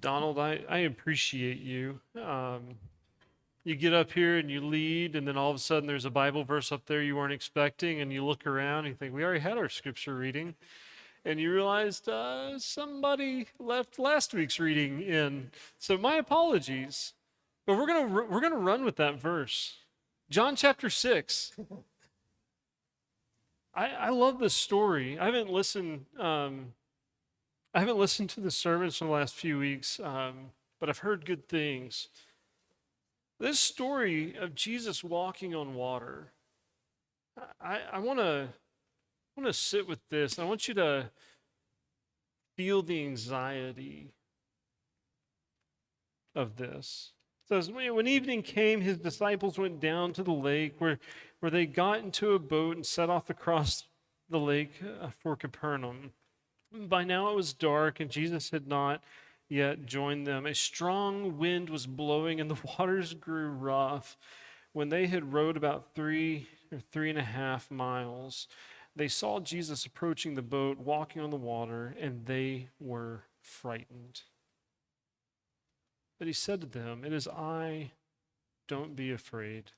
Donald, I appreciate you. You get up here and you lead, and then all of a sudden there's a Bible verse up there you weren't expecting, and you look around and you think, we already had our scripture reading. And you realized somebody left last week's reading in. So my apologies. But we're gonna run with that verse. John chapter 6. I love this story. I haven't listened to the sermons for the last few weeks, but I've heard good things. This story of Jesus walking on water, I want to sit with this. I want you to feel the anxiety of this. It says, when evening came, his disciples went down to the lake where they got into a boat and set off across the lake for Capernaum. By now it was dark, and Jesus had not yet joined them. A strong wind was blowing, and the waters grew rough. When they had rowed about 3.5 miles, they saw Jesus approaching the boat, walking on the water, and they were frightened. But he said to them, "It is I, don't be afraid."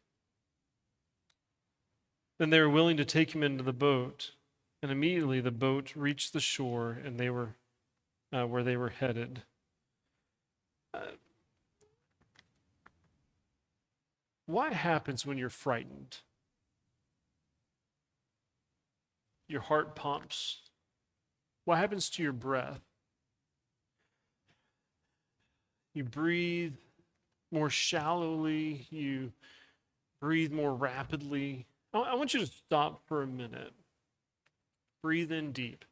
Then they were willing to take him into the boat. And immediately the boat reached the shore, and they were where they were headed. What happens when you're frightened? Your heart pumps. What happens to your breath? You breathe more shallowly. You breathe more rapidly. I want you to stop for a minute. Breathe in deep.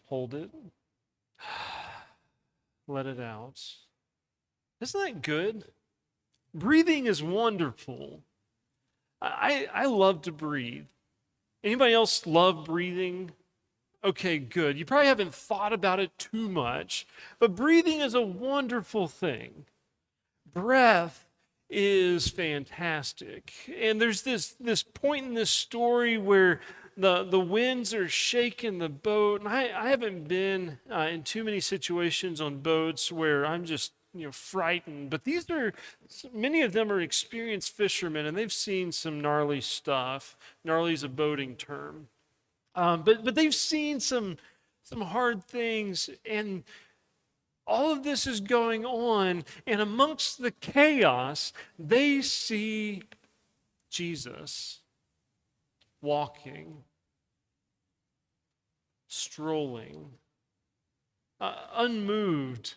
Hold it. Let it out. Isn't that good? Breathing is wonderful. I love to breathe. Anybody else love breathing? Okay, good. You probably haven't thought about it too much, but breathing is a wonderful thing. Breath is fantastic. And there's this point in this story where the winds are shaking the boat. And I haven't been in too many situations on boats where I'm just frightened. But many of them are experienced fishermen, and they've seen some gnarly stuff. Gnarly is a boating term. But they've seen some hard things, and all of this is going on, and amongst the chaos, they see Jesus walking, strolling, unmoved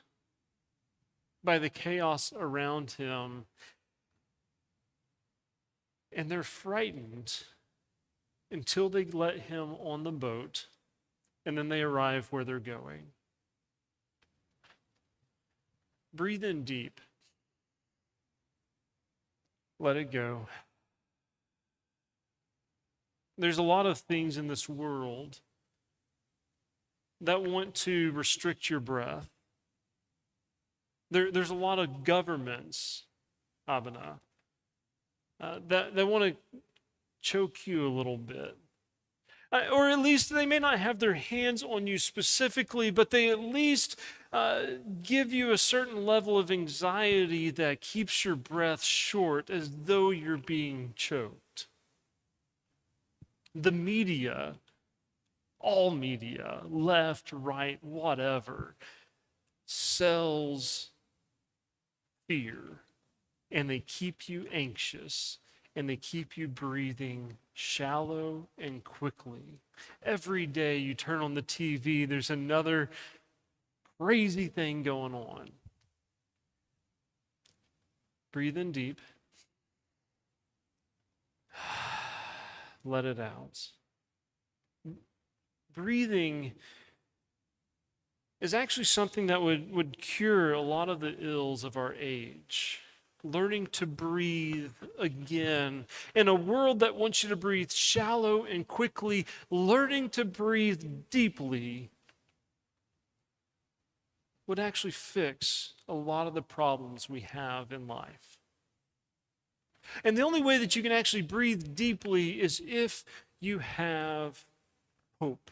by the chaos around him. And they're frightened until they let him on the boat, and then they arrive where they're going. Breathe in deep. Let it go. There's a lot of things in this world that want to restrict your breath. There's a lot of governments, Abana, that want to choke you a little bit. Or at least they may not have their hands on you specifically, but they at least give you a certain level of anxiety that keeps your breath short as though you're being choked. The media, all media, left, right, whatever, sells fear, and they keep you anxious, and they keep you breathing shallow and quickly. Every day you turn on the TV, there's another crazy thing going on. Breathe in deep. Let it out. Breathing is actually something that would cure a lot of the ills of our age. Learning to breathe again. In a world that wants you to breathe shallow and quickly, learning to breathe deeply would actually fix a lot of the problems we have in life. And the only way that you can actually breathe deeply is if you have hope.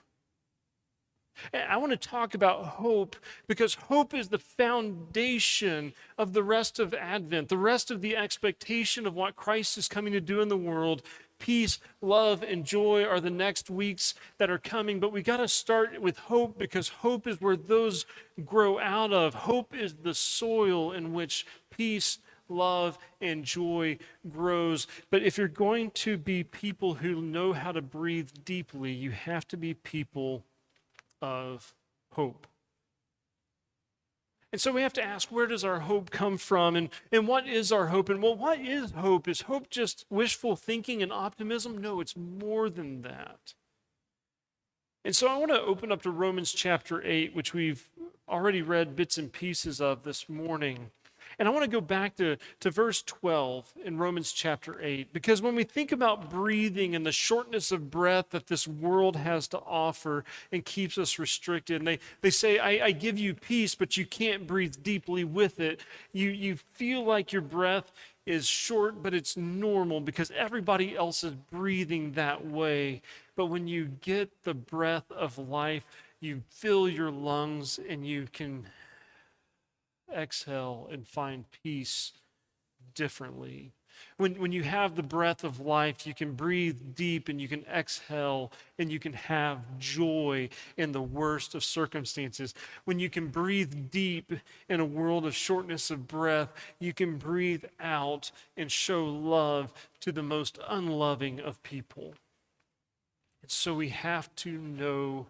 I want to talk about hope because hope is the foundation of the rest of Advent, the rest of the expectation of what Christ is coming to do in the world. Peace, love, and joy are the next weeks that are coming, but we got to start with hope because hope is where those grow out of. Hope is the soil in which peace, love, and joy grows. But if you're going to be people who know how to breathe deeply, you have to be people of hope. And so we have to ask, where does our hope come from? And what is our hope? And well, what is hope? Is hope just wishful thinking and optimism? No, it's more than that. And so I want to open up to Romans chapter 8, which we've already read bits and pieces of this morning. And I want to go back to verse 12 in Romans chapter 8, because when we think about breathing and the shortness of breath that this world has to offer and keeps us restricted, and they say, I give you peace, but you can't breathe deeply with it. You feel like your breath is short, but it's normal because everybody else is breathing that way. But when you get the breath of life, you fill your lungs and you can exhale and find peace differently. When you have the breath of life, you can breathe deep and you can exhale and you can have joy in the worst of circumstances. When you can breathe deep in a world of shortness of breath, you can breathe out and show love to the most unloving of people. And so we have to know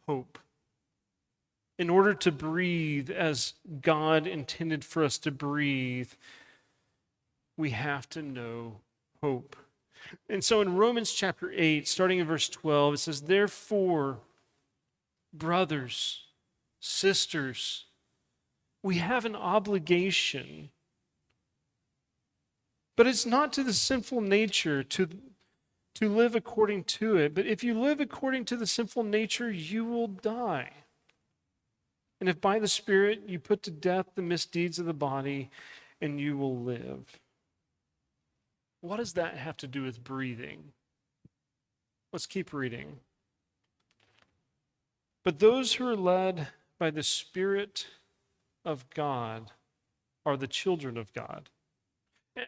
hope. In order to breathe as God intended for us to breathe, we have to know hope. And so in Romans chapter 8, starting in verse 12, it says, therefore, brothers, sisters, we have an obligation, but it's not to the sinful nature to live according to it. But if you live according to the sinful nature, you will die. And if by the Spirit you put to death the misdeeds of the body, and you will live. What does that have to do with breathing? Let's keep reading. But those who are led by the Spirit of God are the children of God.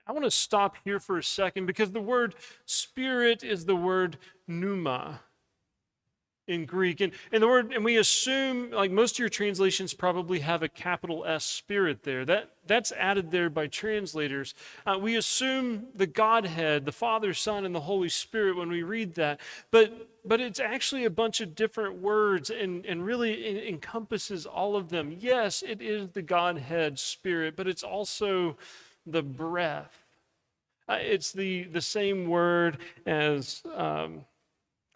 I want to stop here for a second because the word spirit is the word pneuma in Greek. And we assume, like most of your translations probably have a capital S spirit there. That's added there by translators. We assume the Godhead, the Father, Son, and the Holy Spirit when we read that. But it's actually a bunch of different words and really it encompasses all of them. Yes, it is the Godhead spirit, but it's also the breath. It's the same word as...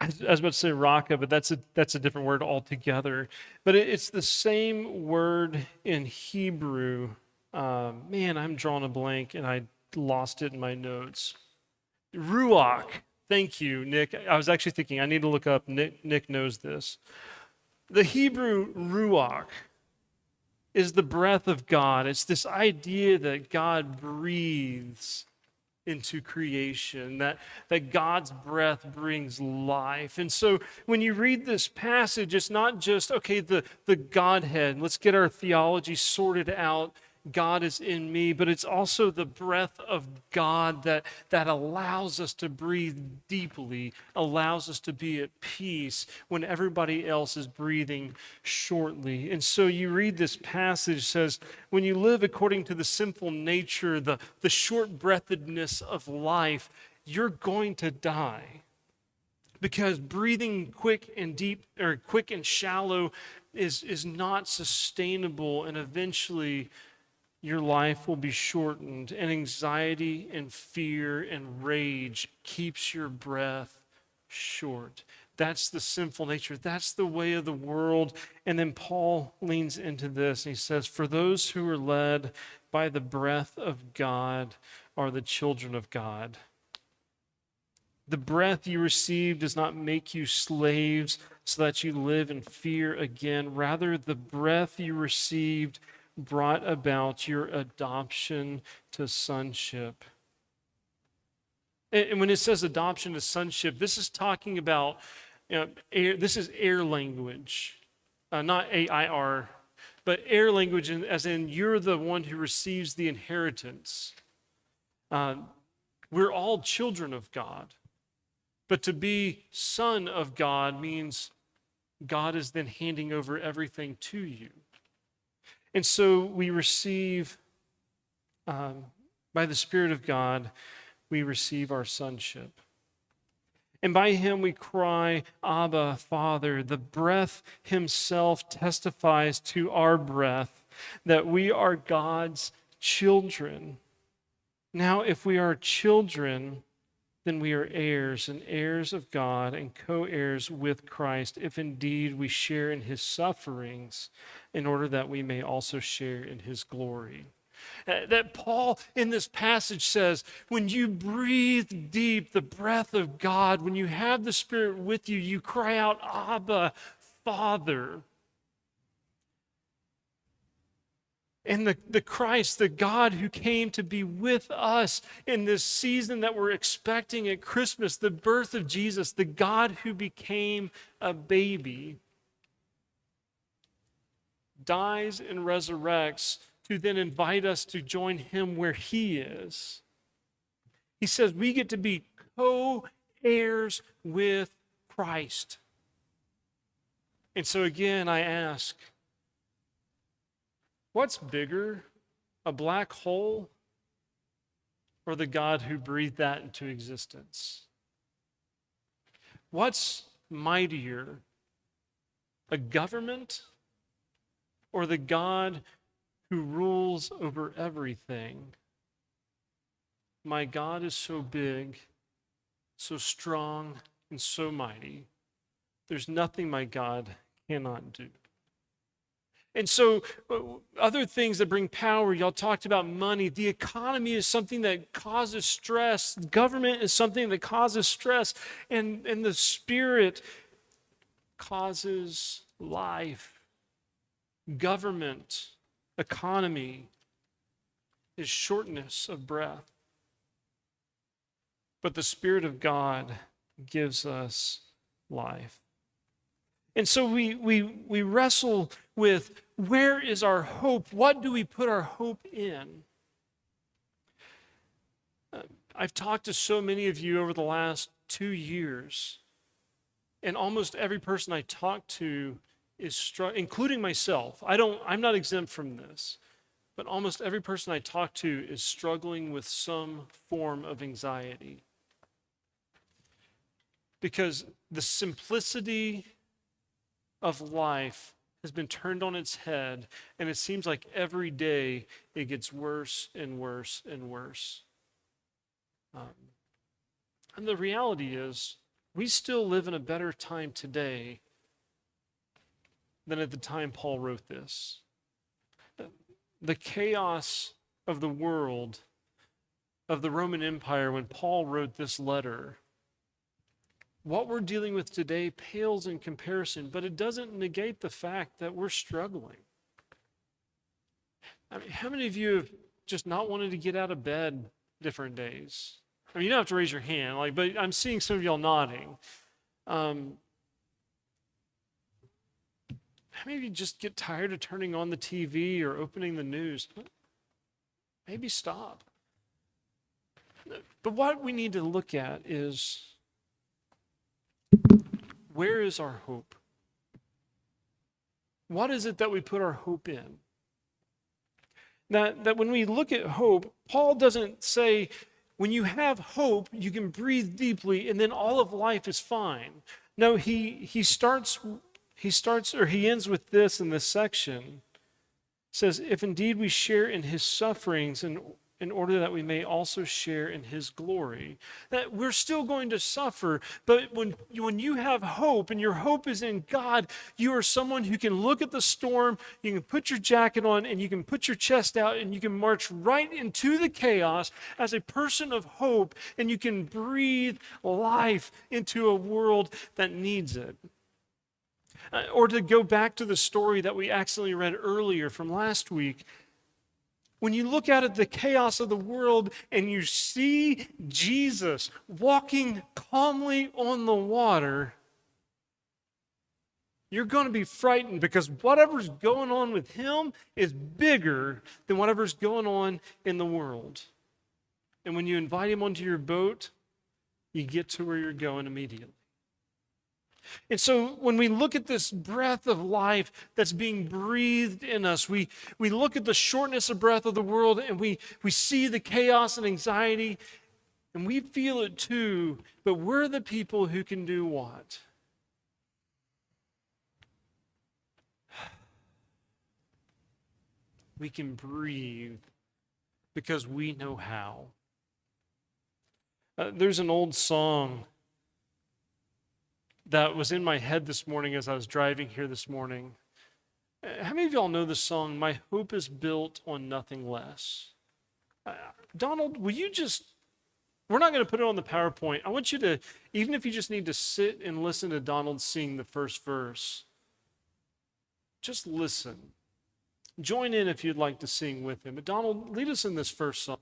I was about to say raka, but that's a different word altogether. But it's the same word in Hebrew. I'm drawing a blank, and I lost it in my notes. Ruach. Thank you, Nick. I was actually thinking I need to look up. Nick knows this. The Hebrew ruach is the breath of God. It's this idea that God breathes into creation, that God's breath brings life. And so when you read this passage, it's not just, okay, the Godhead, let's get our theology sorted out, God is in me, but it's also the breath of God that allows us to breathe deeply, allows us to be at peace when everybody else is breathing shortly. And so you read this passage, it says, when you live according to the sinful nature, the short-breathedness of life, you're going to die. Because breathing quick and deep, or quick and shallow is not sustainable, and eventually your life will be shortened, and anxiety and fear and rage keeps your breath short. That's the sinful nature. That's the way of the world. And then Paul leans into this and he says, for those who are led by the breath of God are the children of God. The breath you receive does not make you slaves so that you live in fear again. Rather, the breath you received brought about your adoption to sonship. And when it says adoption to sonship, this is talking about, this is air language. not A-I-R, but heir language, as in you're the one who receives the inheritance. We're all children of God. But to be son of God means God is then handing over everything to you. And so we receive, by the Spirit of God, we receive our sonship. And by him we cry, Abba, Father. The breath himself testifies to our breath that we are God's children. Now, if we are children, then we are heirs and heirs of God and co-heirs with Christ, if indeed we share in his sufferings, in order that we may also share in his glory. That Paul in this passage says, when you breathe deep the breath of God, when you have the Spirit with you, you cry out, Abba, Father. And the Christ, the God who came to be with us in this season that we're expecting at Christmas, the birth of Jesus, the God who became a baby, dies and resurrects to then invite us to join him where he is. He says we get to be co-heirs with Christ. And so again, I ask, what's bigger, a black hole or the God who breathed that into existence? What's mightier, a government or the God who rules over everything? My God is so big, so strong, and so mighty. There's nothing my God cannot do. And so other things that bring power, y'all talked about money. The economy is something that causes stress. Government is something that causes stress. And the Spirit causes life. Government, economy is shortness of breath. But the Spirit of God gives us life. And so we wrestle with, where is our hope? What do we put our hope in? I've talked to so many of you over the last 2 years, and almost every person I talk to is struggling, including myself. I'm not exempt from this, but almost every person I talk to is struggling with some form of anxiety. Because the simplicity of life has been turned on its head, and it seems like every day it gets worse and worse and worse. And the reality is, we still live in a better time today than at the time Paul wrote this. The chaos of the world, of the Roman Empire, when Paul wrote this letter, what we're dealing with today pales in comparison, but it doesn't negate the fact that we're struggling. I mean, how many of you have just not wanted to get out of bed different days? I mean, you don't have to raise your hand, but I'm seeing some of y'all nodding. How many of you just get tired of turning on the TV or opening the news? Maybe stop. But what we need to look at is, where is our hope? What is it that we put our hope in? That when we look at hope, Paul doesn't say, when you have hope, you can breathe deeply and then all of life is fine. No, he ends with this in this section. It says, if indeed we share in his sufferings in order that we may also share in his glory. That we're still going to suffer, but when you have hope and your hope is in God, you are someone who can look at the storm, you can put your jacket on, and you can put your chest out, and you can march right into the chaos as a person of hope, and you can breathe life into a world that needs it. Or to go back to the story that we accidentally read earlier from last week, when you look out at the chaos of the world and you see Jesus walking calmly on the water, you're going to be frightened because whatever's going on with him is bigger than whatever's going on in the world. And when you invite him onto your boat, you get to where you're going immediately. And so when we look at this breath of life that's being breathed in us, we look at the shortness of breath of the world, and we see the chaos and anxiety, and we feel it too, but we're the people who can do what? We can breathe because we know how. There's an old song that was in my head this morning as I was driving here this morning. How many of y'all know the song, "My Hope is Built on Nothing Less"? Donald, will you we're not going to put it on the PowerPoint. I want you to, even if you just need to sit and listen to Donald sing the first verse, just listen. Join in if you'd like to sing with him. But Donald, lead us in this first song.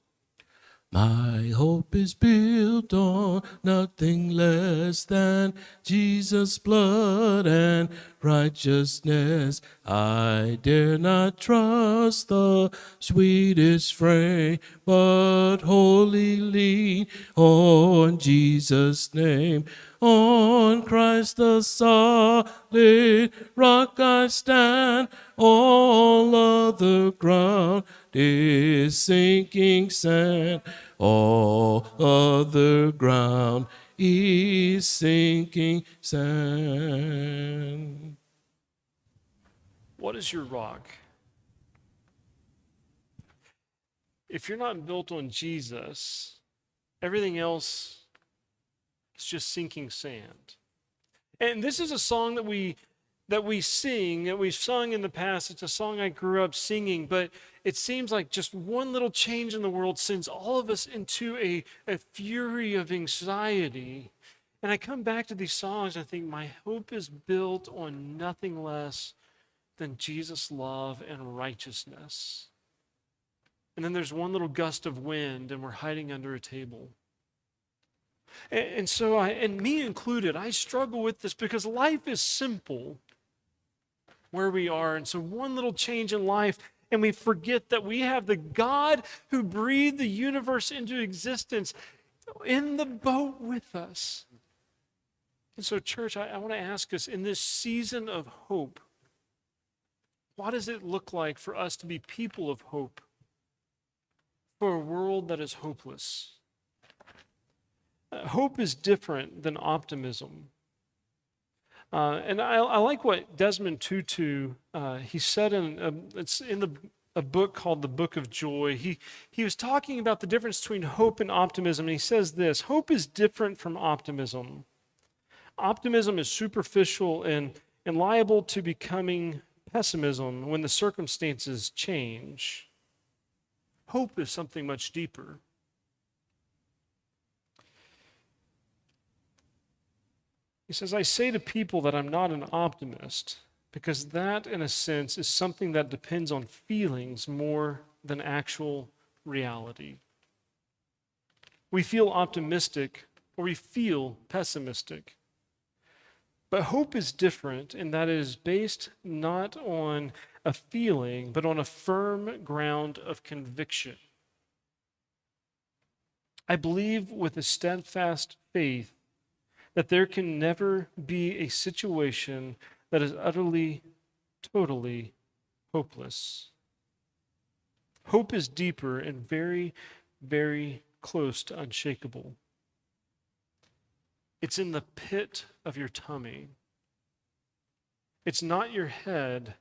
My hope is built on nothing less than Jesus' blood and righteousness. I dare not trust the sweetest frame, but wholly lean on Jesus' name. On Christ the solid rock I stand, all other ground is sinking sand. All other ground is sinking sand. What is your rock? If you're not built on Jesus, everything else is just sinking sand. And this is a song that we sing, that we've sung in the past. It's a song I grew up singing, but it seems like just one little change in the world sends all of us into a fury of anxiety. And I come back to these songs and I think, my hope is built on nothing less than Jesus' love and righteousness. And then there's one little gust of wind and we're hiding under a table. And so and me included, I struggle with this because life is simple where we are. And so one little change in life, and we forget that we have the God who breathed the universe into existence in the boat with us. And so, church, I want to ask us, in this season of hope, what does it look like for us to be people of hope for a world that is hopeless? Hope is different than optimism. And I like what Desmond Tutu, he said it's in a book called The Book of Joy. He was talking about the difference between hope and optimism, and he says this: hope is different from optimism. Optimism is superficial and liable to becoming pessimism when the circumstances change. Hope is something much deeper. He says, I say to people that I'm not an optimist because that, in a sense, is something that depends on feelings more than actual reality. We feel optimistic or we feel pessimistic. But hope is different in that it is based not on a feeling, but on a firm ground of conviction. I believe with a steadfast faith that there can never be a situation that is utterly, totally hopeless. Hope is deeper and very, very close to unshakable. It's in the pit of your tummy. It's not your head,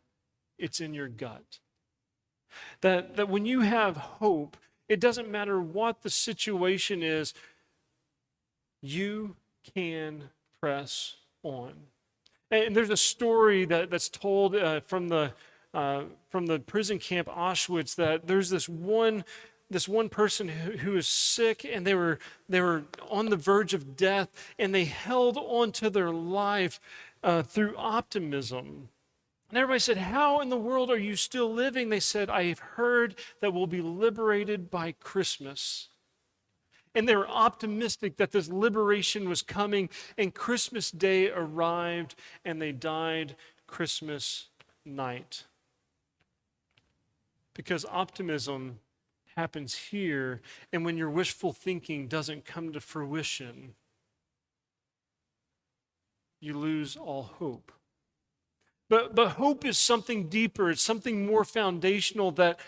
it's in your gut. That when you have hope, it doesn't matter what the situation is, you can press on. And there's a story that's told from the prison camp Auschwitz that there's this one person who was sick, and they were on the verge of death, and they held on to their life through optimism. And everybody said, how in the world are you still living? They said, I've heard that we'll be liberated by Christmas. And they were optimistic that this liberation was coming, and Christmas Day arrived, and they died Christmas night. Because optimism happens here, and when your wishful thinking doesn't come to fruition, you lose all hope. But hope is something deeper. It's something more foundational that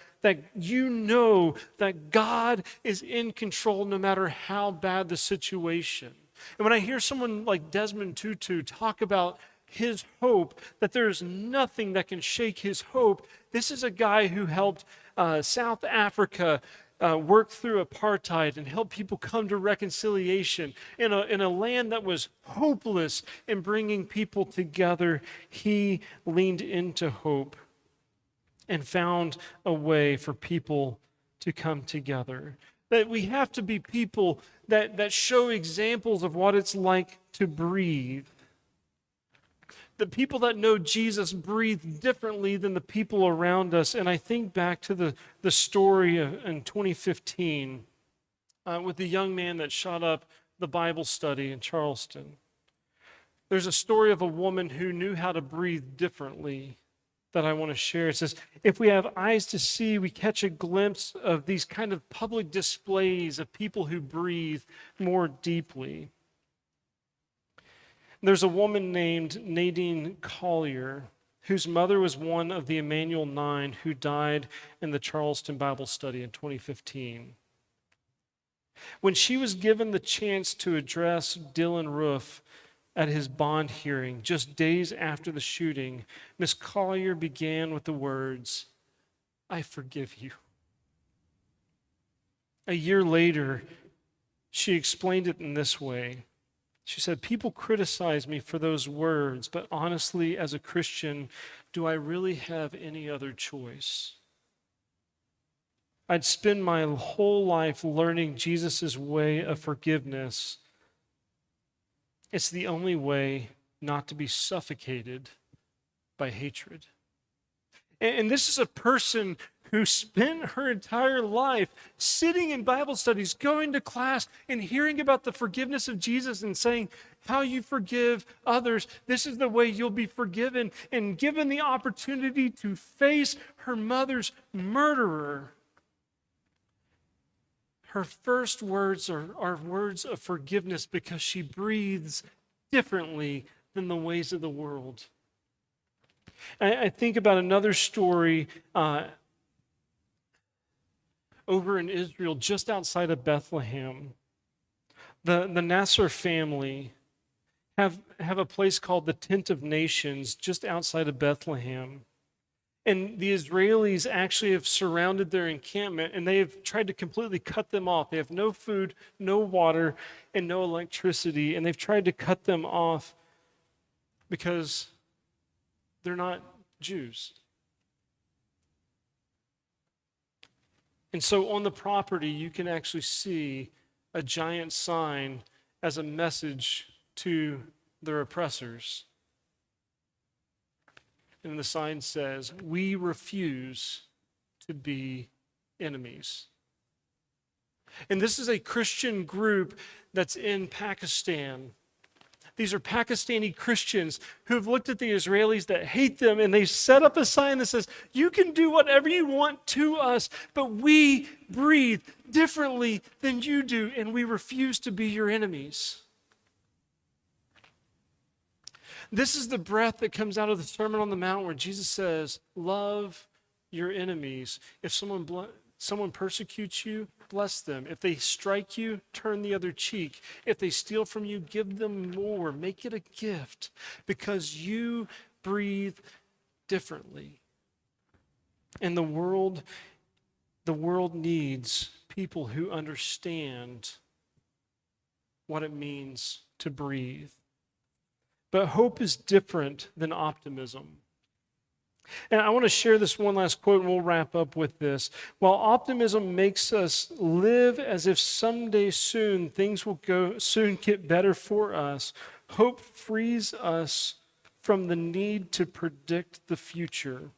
you know that God is in control no matter how bad the situation. And when I hear someone like Desmond Tutu talk about his hope, that there's nothing that can shake his hope, this is a guy who helped South Africa work through apartheid and help people come to reconciliation in a land that was hopeless in bringing people together. He leaned into hope and found a way for people to come together. That we have to be people that show examples of what it's like to breathe. The people that know Jesus breathe differently than the people around us. And I think back to the story in 2015 with the young man that shot up the Bible study in Charleston. There's a story of a woman who knew how to breathe differently that I want to share. It says, if we have eyes to see, we catch a glimpse of these kind of public displays of people who breathe more deeply. There's a woman named Nadine Collier, whose mother was one of the Emmanuel 9 who died in the Charleston Bible study in 2015. When she was given the chance to address Dylan Roof at his bond hearing just days after the shooting, Miss Collier began with the words, "I forgive you." A year later, she explained it in this way. She said, "People criticize me for those words, but honestly, as a Christian, do I really have any other choice? I'd spend my whole life learning Jesus' way of forgiveness. It's the only way not to be suffocated by hatred." And this is a person who spent her entire life sitting in Bible studies, going to class, and hearing about the forgiveness of Jesus and saying, how you forgive others, this is the way you'll be forgiven. And given the opportunity to face her mother's murderer, her first words are words of forgiveness because she breathes differently than the ways of the world. I think about another story over in Israel, just outside of Bethlehem. The Nasser family have a place called the Tent of Nations just outside of Bethlehem. And the Israelis actually have surrounded their encampment, and they have tried to completely cut them off. They have no food, no water, and no electricity, and they've tried to cut them off because they're not Jews. And so on the property, you can actually see a giant sign as a message to their oppressors. And the sign says, "We refuse to be enemies." And this is a Christian group that's in Pakistan. These are Pakistani Christians who have looked at the Israelis that hate them, and they set up a sign that says, "You can do whatever you want to us, but we breathe differently than you do, and we refuse to be your enemies." This is the breath that comes out of the Sermon on the Mount where Jesus says, "Love your enemies. If someone persecutes you, bless them. If they strike you, turn the other cheek. If they steal from you, give them more. Make it a gift because you breathe differently." And the world needs people who understand what it means to breathe. But hope is different than optimism. And I want to share this one last quote, and we'll wrap up with this. While optimism makes us live as if someday soon things will soon get better for us, hope frees us from the need to predict the future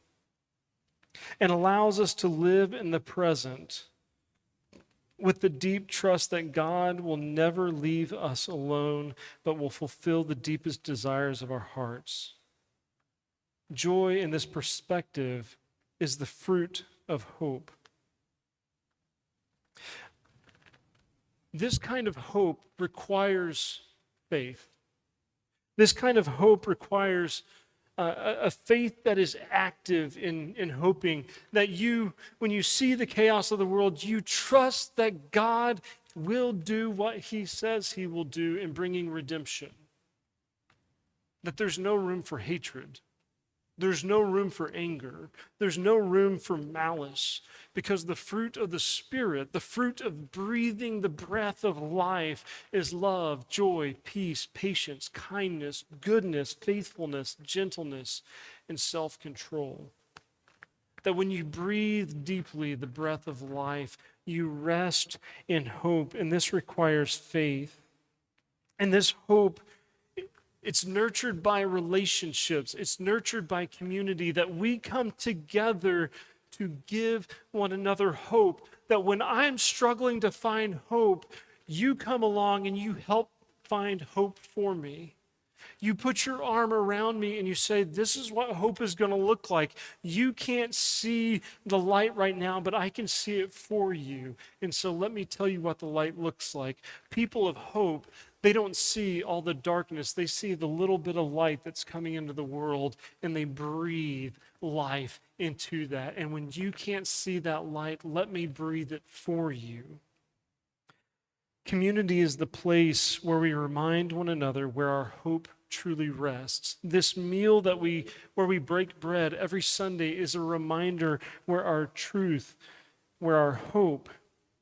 and allows us to live in the present with the deep trust that God will never leave us alone, but will fulfill the deepest desires of our hearts. Joy in this perspective is the fruit of hope. This kind of hope requires faith. This kind of hope requires a faith that is active in hoping that you, when you see the chaos of the world, you trust that God will do what he says he will do in bringing redemption. That there's no room for hatred. There's no room for anger. There's no room for malice, because the fruit of the Spirit, the fruit of breathing the breath of life, is love, joy, peace, patience, kindness, goodness, faithfulness, gentleness, and self-control. That when you breathe deeply the breath of life, you rest in hope, and this requires faith. And this hope, it's nurtured by relationships. It's nurtured by community, that we come together to give one another hope. That when I'm struggling to find hope, you come along and you help find hope for me. You put your arm around me and you say, this is what hope is going to look like. You can't see the light right now, but I can see it for you. And so let me tell you what the light looks like. People of hope, they don't see all the darkness. They see the little bit of light that's coming into the world, and they breathe life into that. And when you can't see that light, let me breathe it for you. Community is the place where we remind one another where our hope truly rests. This meal where we break bread every Sunday is a reminder where our truth, where our hope,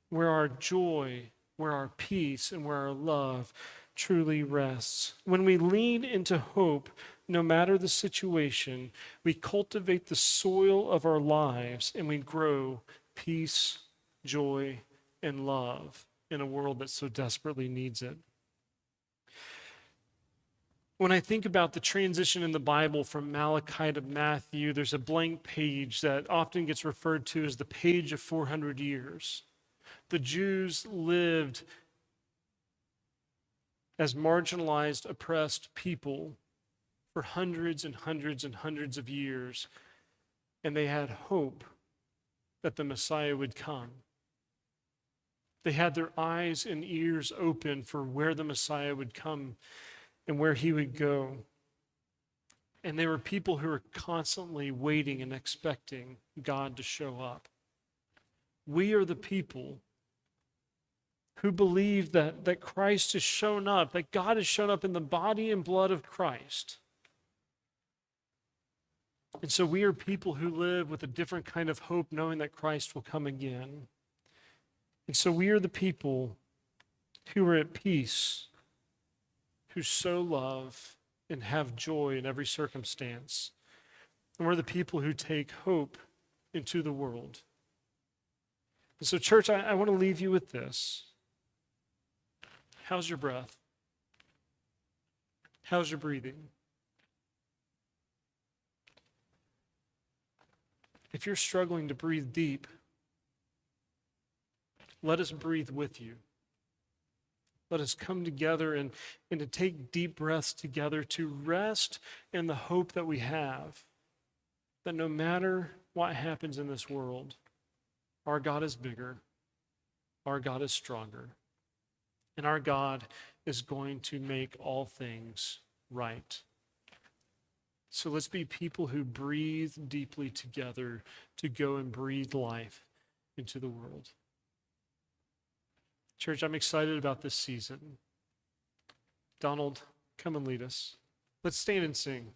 where our joy, where our peace, and where our love truly rests. When we lean into hope, no matter the situation, we cultivate the soil of our lives and we grow peace, joy, and love in a world that so desperately needs it. When I think about the transition in the Bible from Malachi to Matthew, there's a blank page that often gets referred to as the page of 400 years. The Jews lived as marginalized, oppressed people for hundreds and hundreds and hundreds of years, and they had hope that the Messiah would come. They had their eyes and ears open for where the Messiah would come and where he would go. And they were people who were constantly waiting and expecting God to show up. We are the people who believe that Christ has shown up, that God has shown up in the body and blood of Christ. And so we are people who live with a different kind of hope, knowing that Christ will come again. And so we are the people who are at peace, who sow love and have joy in every circumstance. And we're the people who take hope into the world. And so, church, I want to leave you with this. How's your breath? How's your breathing? If you're struggling to breathe deep, let us breathe with you. Let us come together and to take deep breaths together, to rest in the hope that we have, that no matter what happens in this world, our God is bigger, our God is stronger, and our God is going to make all things right. So let's be people who breathe deeply together to go and breathe life into the world. Church, I'm excited about this season. Donald, come and lead us. Let's stand and sing.